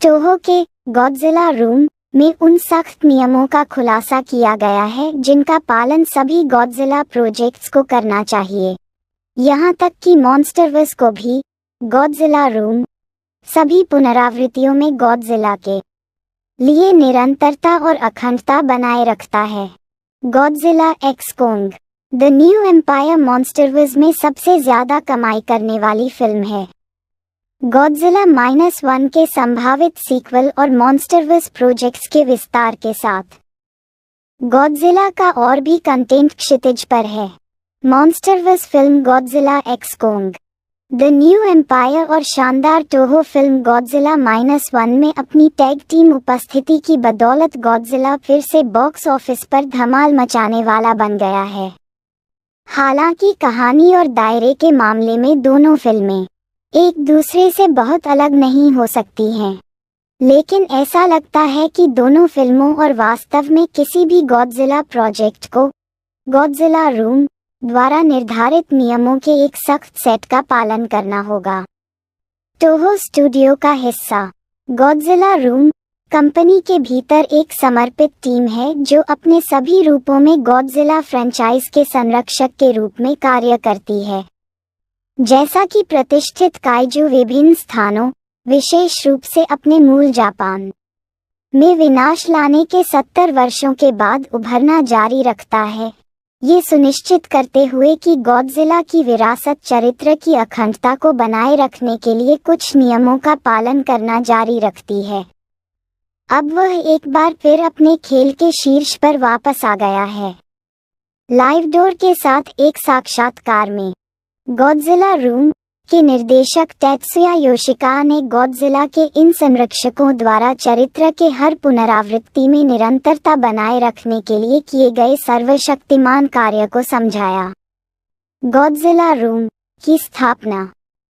Toho के Godzilla room में उन सख्त नियमों का खुलासा किया गया है जिनका पालन सभी गॉडजिला प्रोजेक्ट्स को करना चाहिए, यहाँ तक कि मॉन्स्टरवर्स को भी। गॉडजिला रूम सभी पुनरावृत्तियों में गॉडजिला के लिए निरंतरता और अखंडता बनाए रखता है। Godzilla x Kong the new empire monsterverse में सबसे ज्यादा कमाई करने वाली फिल्म है। गॉडजिला -1 के संभावित सीक्वल और मॉन्स्टरवर्स प्रोजेक्ट्स के विस्तार के साथ गॉडजिला का और भी कंटेंट क्षितिज पर है। Monsterverse film Godzilla x Kong the new empire और शानदार टोहो फिल्म गॉडजिला -1 में अपनी टैग टीम उपस्थिति की बदौलत गॉडजिला फिर से बॉक्स ऑफिस पर धमाल मचाने वाला बन गया है। हालांकि कहानी और दायरे के मामले में दोनों फिल्में एक दूसरे से बहुत अलग नहीं हो सकती हैं, लेकिन ऐसा लगता है कि दोनों फिल्मों और वास्तव में किसी भी गॉडजिला प्रोजेक्ट को गॉडजिला रूम द्वारा निर्धारित नियमों के एक सख्त सेट का पालन करना होगा। टोहो स्टूडियो का हिस्सा गॉडजिला रूम कंपनी के भीतर एक समर्पित टीम है जो अपने सभी रूपों में गॉडजिला फ्रेंचाइज के संरक्षक के रूप में कार्य करती है। जैसा कि प्रतिष्ठित काइजू विभिन्न स्थानों, विशेष रूप से अपने मूल जापान में विनाश लाने के 70 वर्षों के बाद उभरना जारी रखता है, ये सुनिश्चित करते हुए कि गॉडजिला की विरासत चरित्र की अखंडता को बनाए रखने के लिए कुछ नियमों का पालन करना जारी रखती है। अब वह एक बार फिर अपने खेल के शीर्ष पर वापस आ गया है। लाइव डोर के साथ एक साक्षात्कार में गॉडजिला रूम के निर्देशक तेत्सुया योशिकावा ने गॉडजिला के इन संरक्षकों द्वारा चरित्र के हर पुनरावृत्ति में निरंतरता बनाए रखने के लिए किए गए सर्वशक्तिमान कार्य को समझाया। गॉडजिला रूम की स्थापना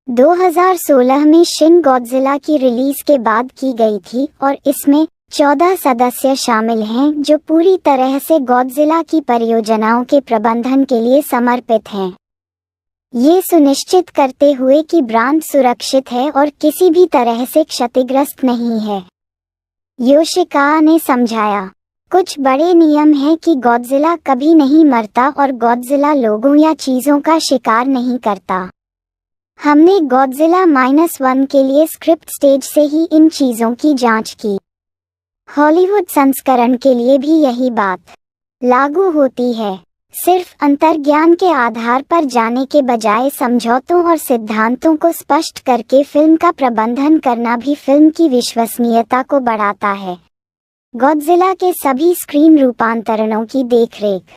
2016 में शिन गॉडजिला की रिलीज के बाद की गई थी और इसमें 14 सदस्य शामिल हैं जो पूरी तरह से गॉडजिला की परियोजनाओं के प्रबंधन के लिए समर्पित हैं, ये सुनिश्चित करते हुए कि ब्रांड सुरक्षित है और किसी भी तरह से क्षतिग्रस्त नहीं है। योशिकावा ने समझाया, कुछ बड़े नियम हैं कि गॉडजिला कभी नहीं मरता और गॉडजिला लोगों या चीजों का शिकार नहीं करता। हमने गॉडजिला -1 के लिए स्क्रिप्ट स्टेज से ही इन चीजों की जांच की। हॉलीवुड संस्करण के लिए भी यही बात लागू होती है। सिर्फ अंतर्ज्ञान के आधार पर जाने के बजाय समझौतों और सिद्धांतों को स्पष्ट करके फिल्म का प्रबंधन करना भी फिल्म की विश्वसनीयता को बढ़ाता है। गॉडजिला के सभी स्क्रीन रूपांतरणों की देखरेख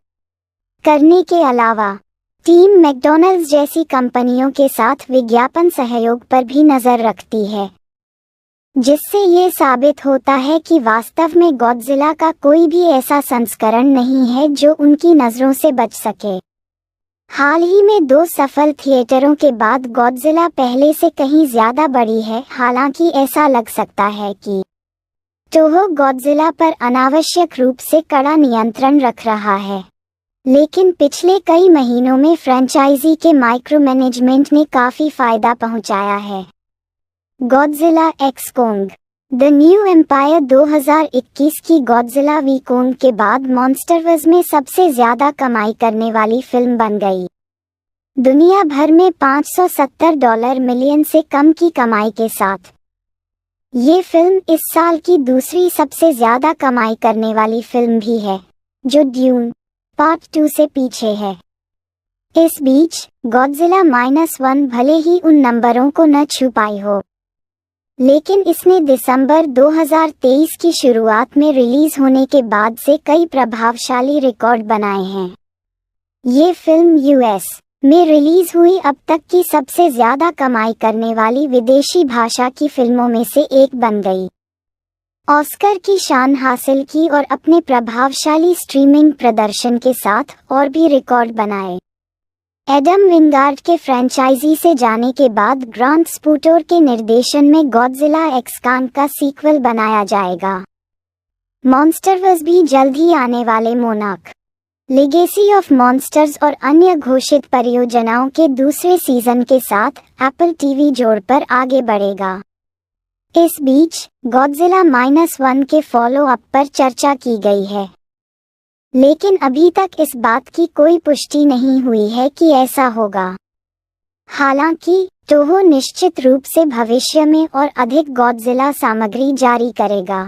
करने के अलावा टीम मैकडॉनल्ड्स जैसी कंपनियों के साथ विज्ञापन सहयोग पर भी नजर रखती है, जिससे ये साबित होता है कि वास्तव में गॉडजिला का कोई भी ऐसा संस्करण नहीं है जो उनकी नज़रों से बच सके। हाल ही में 2 सफल थिएटरों के बाद गॉडजिला पहले से कहीं ज्यादा बड़ी है। हालांकि ऐसा लग सकता है कि टोहो गॉडजिला पर अनावश्यक रूप से कड़ा नियंत्रण रख रहा है, लेकिन पिछले कई महीनों में फ्रेंचाइजी के माइक्रो मैनेजमेंट ने काफी फायदा पहुंचाया है। Godzilla x Kong the new empire 2021 की गॉडजिला वी कोंग के बाद मॉन्स्टरवर्स में सबसे ज्यादा कमाई करने वाली फिल्म बन गई। दुनिया भर में $570 मिलियन से कम की कमाई के साथ ये फिल्म इस साल की दूसरी सबसे ज्यादा कमाई करने वाली फिल्म भी है, जो ड्यून पार्ट 2 से पीछे है। इस बीच गॉडजिला -1 भले ही उन नंबरों को न छू पाई हो, लेकिन इसने दिसंबर 2023 की शुरुआत में रिलीज होने के बाद से कई प्रभावशाली रिकॉर्ड बनाए हैं। ये फिल्म यूएस में रिलीज हुई अब तक की सबसे ज्यादा कमाई करने वाली विदेशी भाषा की फिल्मों में से एक बन गई, ऑस्कर की शान हासिल की और अपने प्रभावशाली स्ट्रीमिंग प्रदर्शन के साथ और भी रिकॉर्ड बनाए। एडम विंगार्ड के फ्रेंचाइजी से जाने के बाद ग्रांट स्पूटोर के निर्देशन में गॉडजिला एक्स कांग का सीक्वल बनाया जाएगा। मॉन्स्टरवर्स भी जल्द ही आने वाले मोनार्क, लेगेसी ऑफ मॉन्स्टर्स और अन्य घोषित परियोजनाओं के दूसरे सीजन के साथ एप्पल टीवी जोड़ पर आगे बढ़ेगा। इस बीच गॉडजिला -1 के फॉलो अप पर चर्चा की गई है, लेकिन अभी तक इस बात की कोई पुष्टि नहीं हुई है कि ऐसा होगा। हालांकि टोहो निश्चित रूप से भविष्य में और अधिक गॉडजिला सामग्री जारी करेगा।